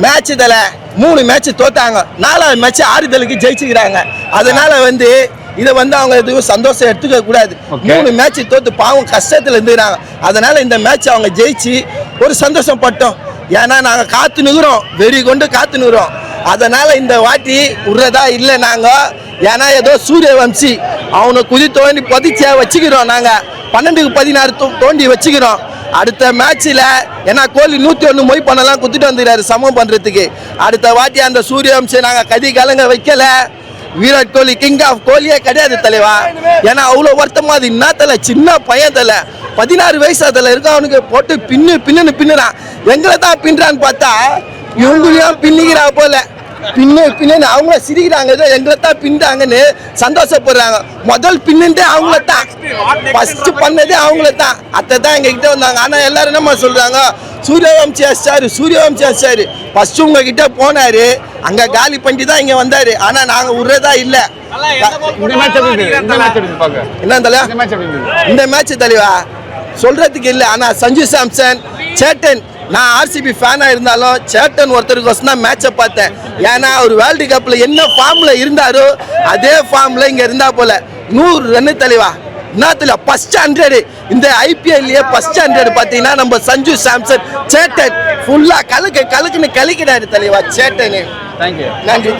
Match தல 3 match தோத்தாங்க, 4வது match ஆறுதலுக்கு ஜெயிச்சுக்கிறாங்க. அதனால இதை அவங்க எதுவும் சந்தோஷம் எடுத்துக்க கூடாது. 3 மேட்ச் தோத்து பாவம் கஷ்டத்துல இருந்துக்கிறாங்க. அதனால இந்த மேட்ச் அவங்க ஜெயிச்சு ஒரு சந்தோஷம் பட்டோம். ஏன்னா நாங்க காத்து நிற்கிறோம், வெறி கொண்டு காத்து நிற்கிறோம். அதனால இந்த வாட்டி விடுறதா இல்லை நாங்க. ஏன்னா ஏதோ சூரியவம்சி அவனை குதி தோண்டி பதிச்சா வச்சுக்கிறோம். நாங்க 12க்கு 16 தோண்டி வச்சுக்கிறோம். அடுத்த மேட்ச்சில் ஏன்னா கோலி 101 மொய் பண்ணலாம் குத்துட்டு வந்துக்கிறாரு சமம் பண்ணுறதுக்கு. அடுத்த வாட்டி அந்த சூரியவம்சி நாங்கள் கதி கலங்க வைக்கல. விராட் கோலி கிங் ஆஃப் கோலியே கிடையாது தலைவா. ஏன்னா அவ்வளோ வருத்தமா அது என்ன தலை, சின்ன பையன் தலை, 16 வயசு அதில் இருக்க. அவனுக்கு போட்டு பின்னுறான். எங்களை தான் பின்னுறான்னு பார்த்தா இவங்களையும் பின்னிக்கிறா போல. பின்னு அவங்க சிரிக்கிறாங்க, ஏதோ எங்களை தான் பின்னாங்கன்னு சந்தோஷப்படுறாங்க. முதல் பின்னுட்டு அவங்கள தான், ஃபர்ஸ்ட் பண்ணதே அவங்கள தான். அத்தை தான் எங்ககிட்ட வந்தாங்க. ஆனால் எல்லாரும் என்னம்மா சொல்றாங்க, சூரியவம்சி அடிச்சாரு. ஃபர்ஸ்ட் உங்ககிட்ட போனாரு, அங்க காலி பண்ணி தான் இங்க வந்தாரு. ஆனா நாங்க விடுறதா இல்ல. என்ன தலைவா இந்த மேட்ச் தலைவா சொல்றதுக்கு இல்லை. ஆனா சஞ்சு சாம்சன், சேட்டன், நான் ஆர்சிபி ஃபேனா இருந்தாலும் சேட்டன் ஒருத்தருக்கோசம் தான் மேட்சை பார்த்தேன். ஏன்னா அவர் வேர்ல்டு கப்ல என்ன ஃபார்ம்ல இருந்தாரோ அதே ஃபார்ம்ல இங்க இருந்தா போல. 100 ரன் தலைவா. என்ன ஃபர்ஸ்ட் 100 இந்த ஐபிஎல்லையே ஃபர்ஸ்ட் 100 பார்த்தீங்கன்னா நம்ம சஞ்சு சாம்சன், சேட்டன் ஃபுல்லா கலக்குன்னு கலக்கிறாரு தலைவா சேட்டன். நன்றி.